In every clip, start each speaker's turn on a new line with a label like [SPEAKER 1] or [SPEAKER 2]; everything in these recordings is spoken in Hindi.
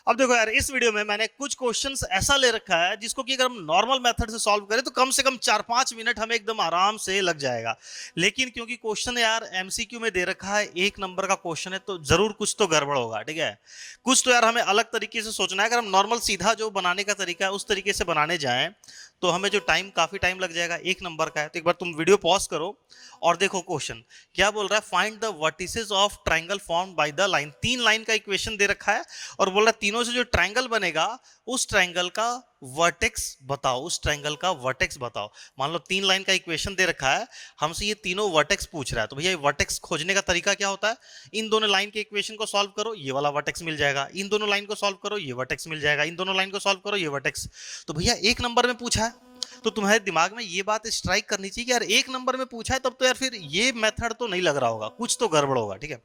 [SPEAKER 1] अब देखो यार, इस वीडियो में मैंने कुछ क्वेश्चंस ऐसा ले रखा है जिसको कि अगर हम नॉर्मल मेथड से सॉल्व करें तो कम से कम 4-5 मिनट हमें एकदम आराम से लग जाएगा। लेकिन क्योंकि क्वेश्चन यार एमसीक्यू में दे रखा है, 1 नंबर का क्वेश्चन है, तो जरूर कुछ तो गड़बड़ होगा। ठीक है, कुछ तो यार हमें अलग तरीके से सोचना है। अगर हम नॉर्मल सीधा जो बनाने का तरीका है उस तरीके से बनाने जाएं तो हमें जो टाइम काफी टाइम लग जाएगा। 1 नंबर का है तो एक बार तुम वीडियो पॉज करो और देखो क्वेश्चन क्या बोल रहा है। Find the vertices of triangle formed by the line. 3 line का इक्वेशन दे रखा है और बोल रहा है तीनों से जो ट्रायंगल बनेगा उस ट्रायंगल का वर्टेक्स बताओ, उस ट्रायंगल का वर्टेक्स बताओ। मान लो 3 लाइन का इक्वेशन दे रखा है, हमसे ये तीनों वर्टेक्स पूछ रहा है, तो भैया ये वर्टेक्स खोजने का तरीका क्या होता है। इन दोनों लाइन के इक्वेशन को सॉल्व करो, ये वाला वर्टेक्स मिल जाएगा। इन दोनों लाइन को सॉल्व करो, ये वर्टेक्स मिल जाएगा। इन दोनों लाइन को सॉल्व करो, ये वर्टेक्स। तो भैया 1 नंबर में पूछा है तो तुम्हारे दिमाग में ये बात स्ट्राइक करनी चाहिए कि यार 1 नंबर में पूछा है, तब तो यार फिर ये मेथड तो नहीं लग रहा होगा, कुछ तो गड़बड़ होगा। ठीक है,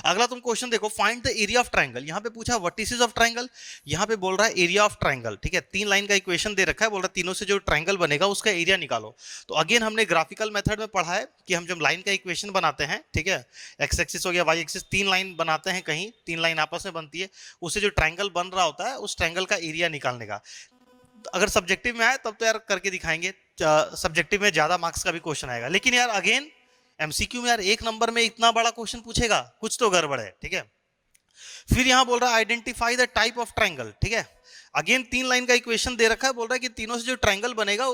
[SPEAKER 1] अगला तुम क्वेश्चन देखो। Find the area of triangle. यहां पे पूछा वर्टिसेस ऑफ ट्रायंगल, यहां पे बोल रहा है एरिया ऑफ ट्रायंगल। ठीक है, 3 लाइन का इक्वेशन दे रखा है, बोल रहा है तीनों से जो ट्रायंगल बनेगा उसका एरिया निकालो। तो अगेन हमने ग्राफिकल मेथड में पढ़ा है कि हम जब लाइन का इक्वेशन बनाते हैं, ठीक है, एक्स एक्सिस हो गया, वाई एक्सिस, 3 लाइन बनाते हैं, कहीं 3 लाइन आपस में बनती है, उससे जो ट्रायंगल बन रहा होता है उस ट्रायंगल का एरिया निकालने का। अगर सब्जेक्टिव में आए तब तो यार करके दिखाएंगे, सब्जेक्टिव में ज्यादा मार्क्स का भी क्वेश्चन आएगा। लेकिन यार अगेन एमसीक्यू में यार 1 नंबर में इतना बड़ा क्वेश्चन पूछेगा, कुछ तो गड़बड़ है। ठीक है, फिर यहां बोल रहा है identify the type of triangle. ठीक है, अगेन 3 लाइन का इक्वेशन दे रखा है, बोल रहा है कि तीनों से जो ट्रायंगल बनेगा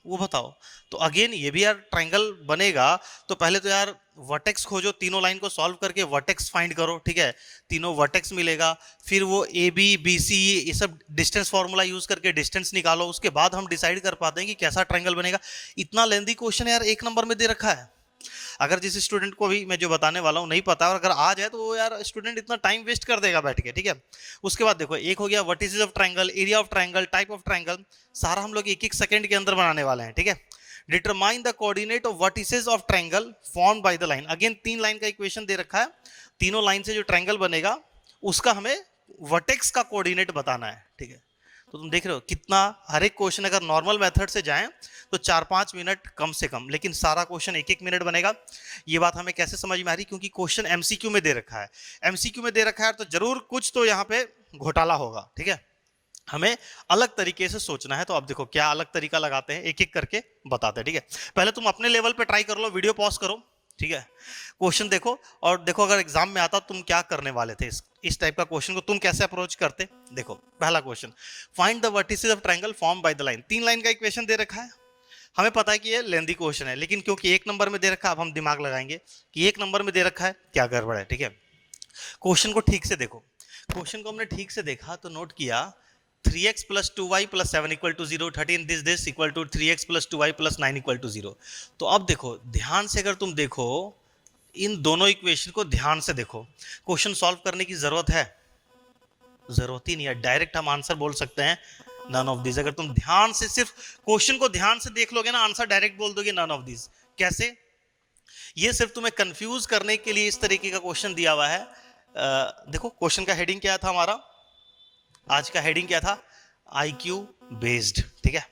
[SPEAKER 1] वो बताओ। तो अगेन ये भी यार ट्रायंगल बनेगा तो पहले तो यार वर्टेक्स खोजो, तीनों लाइन को सॉल्व करके वर्टेक्स फाइंड करो। ठीक है, तीनों वर्टेक्स मिलेगा, फिर वो ए बी बी सी ये सब डिस्टेंस फॉर्मूला यूज करके डिस्टेंस निकालो, उसके बाद हम डिसाइड कर पाते हैं कि कैसा ट्रायंगल बनेगा। इतना लेंथी क्वेश्चन यार 1 नंबर में दे रखा है। अगर जिस स्टूडेंट को भी मैं जो बताने वाला हूँ नहीं पता और अगर आ जाए तो वो यार स्टूडेंट इतना टाइम वेस्ट कर देगा बैठ के। ठीक है, उसके बाद देखो, एक हो गया vertices of triangle, area of triangle, type of triangle, सारा हम लोग एक एक सेकंड के अंदर बनाने वाले हैं। ठीक है, determine the coordinate of vertices of triangle formed by the line. Again 3 line का इक्वेशन दे रखा है, तीनों लाइन से जो ट्रायंगल बनेगा उसका हमें वर्टेक्स का कोऑर्डिनेट बताना है। ठीक है, तो तुम देख रहे हो कितना हर एक क्वेश्चन अगर नॉर्मल मेथड से जाएं तो 4-5 मिनट कम से कम, लेकिन सारा क्वेश्चन 1-1 मिनट बनेगा। ये बात हमें कैसे समझ में आ रही, क्योंकि क्वेश्चन एमसीक्यू में दे रखा है। एमसीक्यू में दे रखा है तो जरूर कुछ तो यहाँ पे घोटाला होगा। ठीक है, हमें अलग तरीके से सोचना है। तो अब देखो क्या अलग तरीका लगाते हैं, एक एक करके बताते हैं। ठीक है, पहले तुम अपने लेवल पे ट्राई कर लो, वीडियो पॉज करो। ठीक है, क्वेश्चन देखो और देखो अगर एग्जाम में आता तुम क्या करने वाले थे, इस टाइप का क्वेश्चन को तुम कैसे अप्रोच करते। देखो पहला question, find the vertices of triangle form by the line. 3 line का इक्वेशन दे रखा है, हमें पता है कि ये लेंथी क्वेश्चन है, लेकिन क्योंकि 1 नंबर में दे रखा है अब हम दिमाग लगाएंगे कि 1 नंबर में दे रखा है क्या गड़बड़ है। ठीक है, क्वेश्चन को ठीक से देखो। क्वेश्चन को हमने ठीक से देखा तो नोट किया 3x plus 2y plus 7 equal to 0, 13 this equal to 3x plus 2y plus 9 equal to 0। तो अब देखो ध्यान से, अगर तुम देखो इन दोनों इक्वेशन को ध्यान से देखो, क्वेश्चन सॉल्व करने की जरूरत है, जरूरत ही नहीं है, डायरेक्ट हम आंसर बोल सकते हैं नन ऑफ दिस। अगर तुम ध्यान से सिर्फ क्वेश्चन को ध्यान से देख लोगे ना, आंसर डायरेक्ट बोल दोगे नन ऑफ दिस। कैसे? ये सिर्फ तुम्हें कंफ्यूज करने के लिए इस तरीके का क्वेश्चन दिया हुआ है। देखो क्वेश्चन का हेडिंग क्या था हमारा, आज का हेडिंग क्या था, आईक्यू बेस्ड। ठीक है,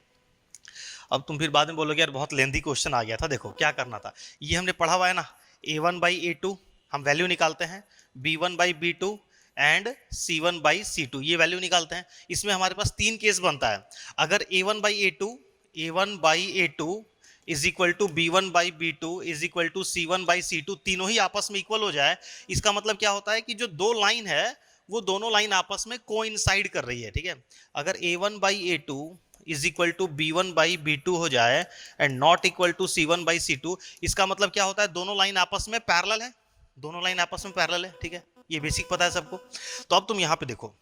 [SPEAKER 1] अब तुम फिर बाद में बोलोगे यार बहुत लेंथी क्वेश्चन आ गया था। देखो क्या करना था, ये हमने पढ़ा हुआ है ना, a1/a2 हम वैल्यू निकालते हैं, b1/b2 एंड c1/c2 ये वैल्यू निकालते हैं। इसमें हमारे पास 3 केस बनता है। अगर a1/a2 is equal to b1/b2 is equal to c1/c2 तीनों ही आपस में इक्वल हो जाए, इसका मतलब क्या होता है कि जो दो लाइन है वो दोनों लाइन आपस में कोइंसाइड कर रही है। ठीक है, अगर a1/a2 is equal to b1/b2 हो जाए and not equal to c1/c2, इसका मतलब क्या होता है, दोनों लाइन आपस में पैरेलल है, दोनों लाइन आपस में पैरेलल है। ठीक है, ये बेसिक पता है सबको। तो अब तुम यहां पे देखो,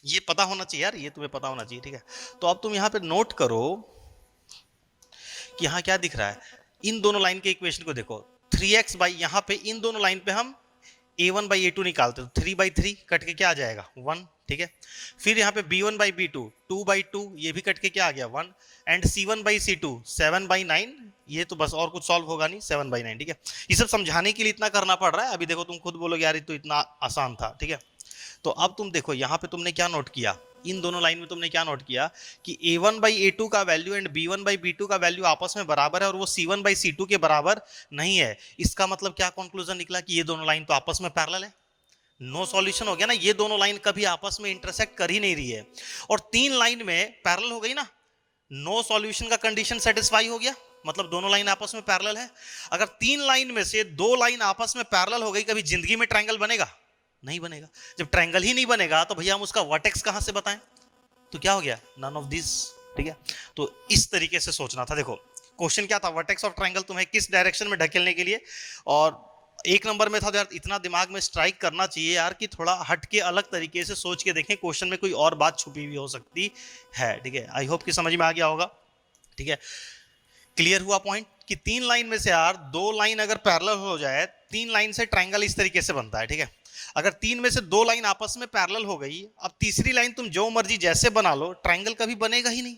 [SPEAKER 1] ये पता होना चाहिए यार, ये तुम्हें पता होना चाहिए। ठीक है, तो अब तुम यहां पे नोट करो कि यहां क्या दिख रहा है, इन दोनों लाइन के इक्वेशन को देखो। 3x बाई, यहां पे इन दोनों लाइन पे हम a1/a2 निकालते तो 3/3 कट के क्या आ जाएगा 1। ठीक है, फिर यहाँ पे b1/b2 2/2 ये भी कट के क्या आ गया 1 एंड c1/c2 7/9, ये तो बस और कुछ सॉल्व होगा नहीं 7/9। ठीक है, ये सब समझाने के लिए इतना करना पड़ रहा है। अभी देखो तुम खुद बोलोगे यार ये तो इतना आसान था। ठीक है, तो अब तुम देखो यहाँ पे तुमने क्या नोट किया, इन दोनों लाइन में तुमने क्या नोट किया कि a1/a2 का वैल्यू एंड b1/b2 का वैल्यू आपस में बराबर है और वो c1/c2 के बराबर नहीं है। इसका मतलब क्या कंक्लूजन निकला कि ये दोनों लाइन तो आपस में पैरेलल है। नो सॉल्यूशन हो गया ना, ये दोनों लाइन कभी आपस में इंटरसेक्ट कर ही नहीं रही है, और तीन लाइन में पैरेलल हो गई ना, नो सॉल्यूशन का कंडीशन सेटिस्फाई हो गया, मतलब दोनों लाइन आपस में पैरेलल है। अगर तीन लाइन में से दो लाइन आपस में पैरेलल हो गई, कभी जिंदगी में ट्रायंगल बनेगा? नहीं बनेगा। जब ट्रायंगल ही नहीं बनेगा तो भैया हम उसका वर्टेक्स कहां से बताएं? तो क्या हो गया? None of this. ठीक है, तो इस तरीके से सोचना था। देखो क्वेश्चन क्या था, वर्टेक्स ऑफ ट्रायंगल तुम्हें किस डायरेक्शन में ढकेलने के लिए, और एक नंबर में था तो यार इतना दिमाग में स्ट्राइक करना चाहिए यार कि थोड़ा हट के अलग तरीके से सोच के देखें, क्वेश्चन में कोई और बात छुपी हुई हो सकती है। ठीक है, आई होप कि समझ में आ गया होगा। ठीक है, क्लियर हुआ पॉइंट कि तीन लाइन में से यार दो लाइन अगर पैरेलल हो जाए, तीन लाइन से ट्रायंगल इस तरीके से बनता है। ठीक है, अगर तीन में से दो लाइन आपस में पैरेलल हो गई, अब तीसरी लाइन तुम जो मर्जी जैसे बना लो, ट्रायंगल कभी बनेगा ही नहीं।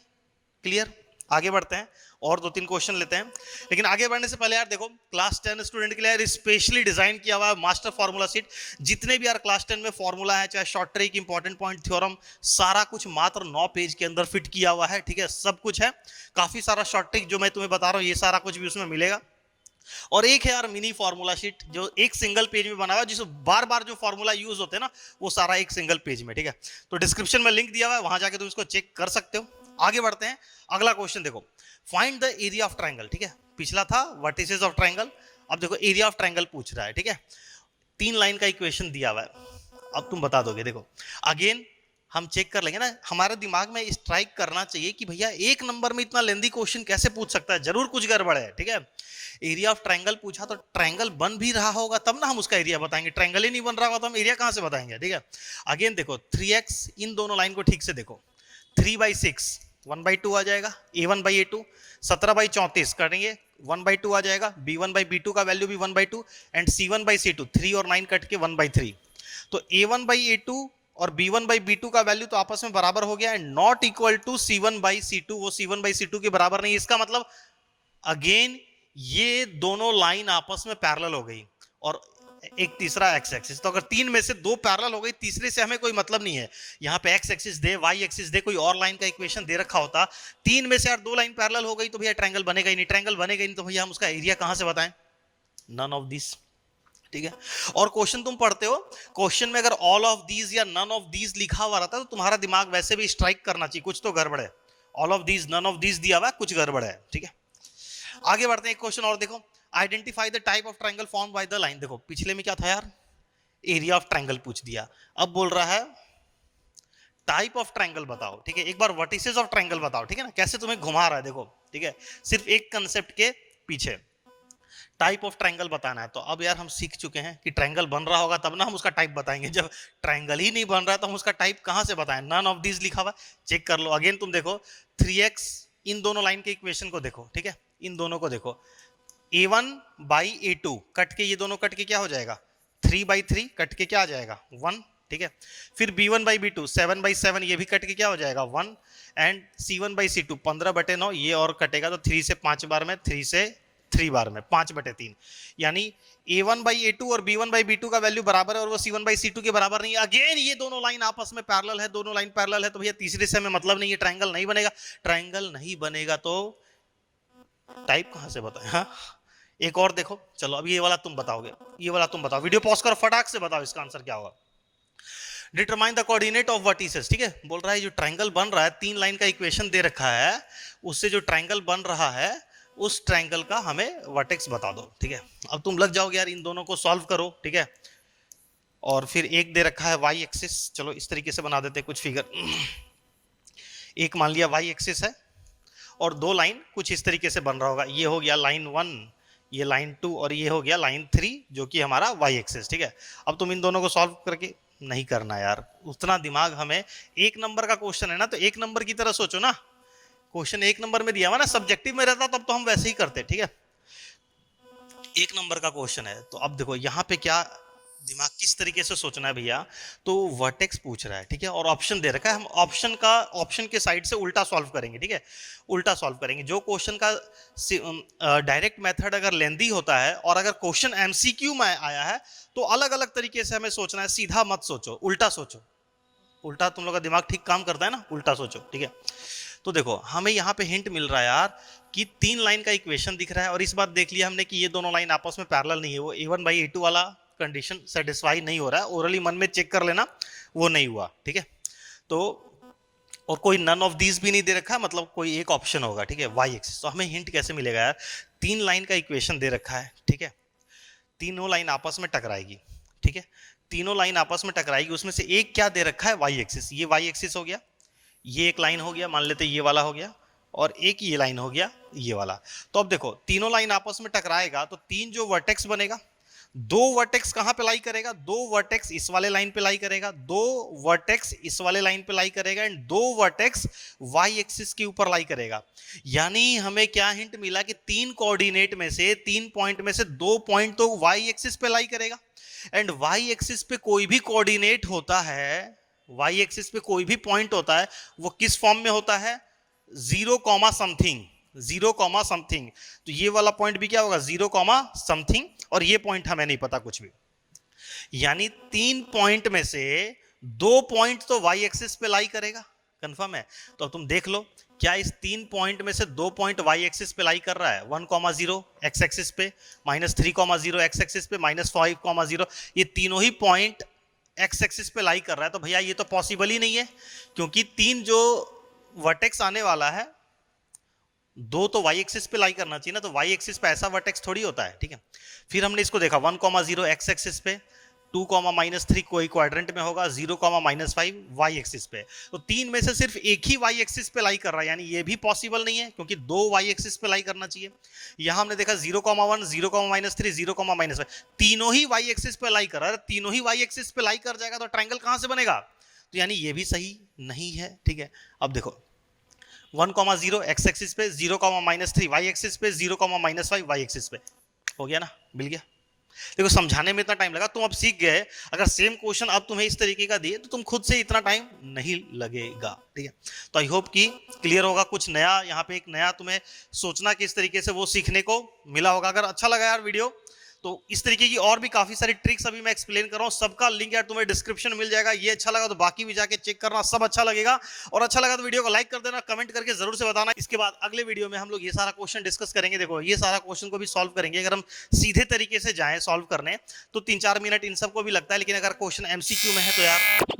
[SPEAKER 1] क्लियर? आगे बढ़ते हैं और दो तीन क्वेश्चन लेते हैं, लेकिन आगे बढ़ने से पहले यार देखो, क्लास 10 स्टूडेंट के लिए यार स्पेशली डिजाइन किया हुआ है मास्टर फार्मूला सीट। जितने भी यार क्लास 10 में फार्मूला है, चाहे short trick, important point, theorem, सारा कुछ मात्र 9 पेज के अंदर फिट किया हुआ है। ठीक है, सब कुछ है, काफी सारा शॉर्ट ट्रिक जो मैं तुम्हें बता रहा हूँ, ये सारा कुछ भी उसमें मिलेगा। और एक है यार मिनी फार्मूला शीट जो एक सिंगल पेज में बना हुआ है, जिसमें बार बार जो फार्मूला यूज होते हैं ना, वो सारा एक सिंगल पेज में। ठीक है, तो डिस्क्रिप्शन में लिंक दिया हुआ है, वहां जाके तुम इसको चेक कर सकते हो। आगे बढ़ते हैं, अगला क्वेश्चन देखो, find the area of triangle. ठीक है, पिछला था वर्टिसेस ऑफ ट्रायंगल, अब देखो एरिया ऑफ ट्रायंगल पूछ रहा है। ठीक है, तीन लाइन का इक्वेशन दिया हुआ है, अब तुम बता दोगे। देखो अगेन हम चेक कर लेंगे ना, हमारे दिमाग में स्ट्राइक करना चाहिए कि भैया एक नंबर में इतना लेंदी क्वेश्चन कैसे पूछ सकता है, जरूर कुछ गड़बड़ है। ठीक है, एरिया ऑफ ट्रायंगल पूछा तो ट्रायंगल बन भी रहा होगा तब ना हम उसका एरिया बताएंगे, ट्रायंगल ही नहीं बन रहा होगा तो हम एरिया कहां से बताएंगे। ठीक है, अगेन देखो 3x, इन दोनों लाइन को ठीक से देखो, 3/6 1/2 आ जाएगा, a1/a2 17/34 करेंगे 1/2 आ जाएगा, b1/b2 का वैल्यू भी 1/2 एंड c1/c2 3 और 9 कट के 1/3। तो a1/a2 और b1/b2 का वैल्यू तो आपस में बराबर हो गया, and not equal to c1/c2, वो c1/c2 के बराबर नहीं। इसका मतलब अगेन ये दोनों लाइन आपस में पैरेलल हो गई, और एक तीसरा एक्स एक्सिस। तो अगर तीन में से दो पैरेलल हो गई, तीसरे से हमें कोई मतलब नहीं है। यहाँ पे एक्स एक्सिस दे, वाई एक्सिस दे, कोई और लाइन का इक्वेशन दे रखा होता, तीन में से यार दो लाइन पैरेलल हो गई तो भैया ट्रायंगल बनेगा ही नहीं, ट्रायंगल बनेगा ही नहीं तो भैया हम उसका एरिया कहां से बताएं? None of this. ठीक है, और क्वेश्चन तुम पढ़ते हो, क्वेश्चन में अगर ऑल ऑफ दीज या नन ऑफ दीज लिखा हुआ रहता है तो तुम्हारा दिमाग वैसे भी स्ट्राइक करना चाहिए, कुछ तो गड़बड़ है। All of these, none of these दिया हुआ है, कुछ गड़बड़ है। ठीक है, आगे बढ़ते हैं, एक क्वेश्चन और देखो, identify the type of triangle form by the line. देखो पिछले में क्या था यार, एरिया ऑफ ट्रायंगल पूछ दिया, अब बोल रहा है टाइप ऑफ ट्रायंगल बताओ। ठीक है, एक बार वर्टिसेस ऑफ ट्रायंगल बताओ। ठीक है ना, कैसे तुम्हें घुमा रहा है देखो। ठीक है, सिर्फ एक कंसेप्ट के पीछे टाइप ऑफ ट्रायंगल बताना है। तो अब यार हम सीख चुके हैं कि ट्रायंगल बन रहा होगा तब ना हम उसका टाइप बताएंगे, जब ट्रायंगल ही नहीं बन रहा है तो हम उसका टाइप कहां से बताएं? नन ऑफ दिस लिखा हुआ, चेक कर लो। अगेन तुम देखो 3x, इन दोनों लाइन के इक्वेशन को देखो। ठीक है, इन दोनों को देखो, a1/a2 कट के ये दोनों कट के क्या हो जाएगा, 3/3 कट के क्या आ जाएगा 1। ठीक है, फिर b1/b2 7/7, ये भी कट के क्या हो जाएगा 1, एंड c1/c2 15/9, ये और कटेगा तो 3 से 5 बार में, 3 से 3 बार में 5/3, यानी a1/a2 और b1/b2 का वैल्यू बराबर है और वो c1/c2 के बराबर नहीं है। अगेन ये दोनों लाइन आपस में पैरेलल है, दोनों लाइन पैरेलल है, तो भैया तीसरे से हमें मतलब नहीं है, ट्रायंगल नहीं बनेगा। ट्रायंगल नहीं बनेगा तो टाइप कहां से बताएं? हाँ, एक और देखो, चलो अब ये वाला तुम बताओगे, ये वाला तुम बताओ, वीडियो पॉज करो, फटाक से बताओ इसका आंसर क्या होगा। Determine the coordinate of vertices. ठीक है, बोल रहा है जो ट्रायंगल बन रहा है, तीन लाइन का इक्वेशन दे रखा है, उससे जो ट्रायंगल बन रहा है उस ट्रायंगल का हमें वर्टेक्स बता दो। ठीक है, अब तुम लग जाओगे यार इन दोनों को सॉल्व करो। ठीक है, और फिर एक दे रखा है वाई एक्सिस, चलो इस तरीके से बना देते कुछ फिगर। एक मान लिया वाई एक्सिस है और दो लाइन कुछ इस तरीके से बन रहा होगा, ये हो गया लाइन 1, ये लाइन 2, और ये हो गया लाइन 3 जो कि हमारा वाई एक्सिस। ठीक है, अब तुम इन दोनों को सॉल्व करके नहीं करना यार, उतना दिमाग हमें, एक नंबर का क्वेश्चन है ना, तो एक नंबर की तरह सोचो ना, क्वेश्चन एक नंबर में दिया हुआ ना, सब्जेक्टिव में रहता तब तो हम वैसे ही करते। ठीक है, एक नंबर का क्वेश्चन है, तो अब देखो यहाँ पे क्या दिमाग किस तरीके से सोचना है भैया, तो वर्टेक्स पूछ रहा है। ठीक है, और ऑप्शन दे रखा है, हम ऑप्शन के साइड से उल्टा सॉल्व करेंगे। ठीक है, उल्टा सॉल्व करेंगे। जो क्वेश्चन का डायरेक्ट मेथड अगर लेंदी होता है और अगर क्वेश्चन एमसीक्यू में आया है तो अलग अलग तरीके से हमें सोचना है, सीधा मत सोचो, उल्टा सोचो। उल्टा तुम लोग का दिमाग ठीक काम करता है ना, उल्टा सोचो। ठीक है, तो देखो हमें यहाँ पे हिंट मिल रहा है यार कि तीन लाइन का इक्वेशन दिख रहा है, और इस बात देख लिया हमने कि ये दोनों लाइन आपस में पैरेलल नहीं है, वो a1/a2 वाला कंडीशन सेटिस्फाई नहीं हो रहा है, ओरली मन में चेक कर लेना, वो नहीं हुआ, ठीक है। तो और कोई नन ऑफ दीज भी नहीं दे रखा है, मतलब कोई एक ऑप्शन होगा, ठीक है, वाई एक्सिस। तो हमें हिंट कैसे मिलेगा यार, 3 लाइन का इक्वेशन दे रखा है, ठीक है, तीनों लाइन आपस में टकराएगी, ठीक है, तीनों लाइन आपस में टकराएगी, उसमें से एक क्या दे रखा है, वाई एक्सिस। ये वाई एक्सिस हो गया, ये एक लाइन हो गया, मान लेते ये वाला हो गया, और एक ये लाइन हो गया ये वाला। तो अब देखो तीनों लाइन आपस में टकराएगा तो 3 जो वर्टेक्स बनेगा, 2 वर्टेक्स कहां पे लाई करेगा, 2 वर्टेक्स इस वाले लाइन पे लाई करेगा, 2 वर्टेक्स इस वाले लाइन पे लाई करेगा, एंड 2 वर्टेक्स वाई एक्सिस के ऊपर लाई करेगा। यानी हमें क्या हिंट मिला कि 3 कोऑर्डिनेट में से 3 पॉइंट में से 2 पॉइंट तो वाई एक्सिस पे लाई करेगा, एंड वाई एक्सिस पे कोई भी कोऑर्डिनेट होता है, वाई एक्सिस पे कोई भी पॉइंट होता है, वो किस फॉर्म में होता है, 0 कॉमा समथिंग, 0 कॉमा समथिंग। तो ये वाला पॉइंट भी क्या होगा, 0 कॉमा समथिंग, और ये पॉइंट हमें नहीं पता कुछ भी। यानी 3 पॉइंट में से 2 पॉइंट तो वाई एक्सिस पे लाई करेगा, कंफर्म है। तो अब तुम देख लो क्या इस 3 पॉइंट में से 2 पॉइंट वाई एक्सिस पे लाई कर रहा है, 1,0 एक्स एक्सिस पे, -3,0 एक्स एक्सिस पे, -5,0, ये तीनों ही पॉइंट एक्स एक्सिस पे लाई कर रहा है। तो भैया ये तो पॉसिबल ही नहीं है, क्योंकि 3 जो वर्टेक्स आने वाला है, 2 तो वाई एक्सिस पे लाई करना चाहिए ना, तो वाई एक्सिस पे ऐसा वर्टेक्स थोड़ी होता है, ठीक है। फिर हमने इसको देखा 1,0 एक्स एक्सिस पे, 2, -3 कोई क्वाड्रेंट में होगा, 0, -5 वाई एक्सिस पे। तो 3 में से सिर्फ एक ही वाई एक्सिस पे लाई कर रहा है, यानी ये भी पॉसिबल नहीं है, क्योंकि 2 वाई एक्सिस पे लाई करना चाहिए। यहां हमने देखा 0,1, 0, -3, 0, -5, तीनों ही वाई एक्सिस पे लाई कर रहा है। तीनों ही वाई एक्सिस पे लाई कर जाएगा तो ट्रायंगल कहां से बनेगा, तो यानी ये भी सही नहीं है, ठीक है। अब देखो 1,0 एक्स एक्सिस पे, 0, -3 वाई एक्सिस पे, 0, -5 वाई एक्सिस पे, हो गया ना, मिल गया। देखो समझाने में इतना टाइम लगा, तुम अब सीख गए। अगर सेम क्वेश्चन अब तुम्हें इस तरीके का दिए तो तुम खुद से इतना टाइम नहीं लगेगा, ठीक है। तो आई होप कि क्लियर होगा, कुछ नया यहाँ पे, एक नया तुम्हें सोचना किस तरीके से वो सीखने को मिला होगा। अगर अच्छा लगा यार वीडियो, तो इस तरीके की और भी काफी सारी ट्रिक्स अभी मैं एक्सप्लेन कर रहा हूँ, सबका लिंक यार तुम्हें डिस्क्रिप्शन में मिल जाएगा। ये अच्छा लगा तो बाकी भी जाके चेक करना, सब अच्छा लगेगा। और अच्छा लगा तो वीडियो को लाइक कर देना, कमेंट करके जरूर से बताना। इसके बाद अगले वीडियो में हम लोग ये सारा क्वेश्चन डिस्कस करेंगे। देखो ये सारा क्वेश्चन को भी सॉल्व करेंगे। अगर हम सीधे तरीके से जाएं सॉल्व करने तो 3-4 मिनट इन सबको भी लगता है, लेकिन अगर क्वेश्चन एमसीक्यू में है तो यार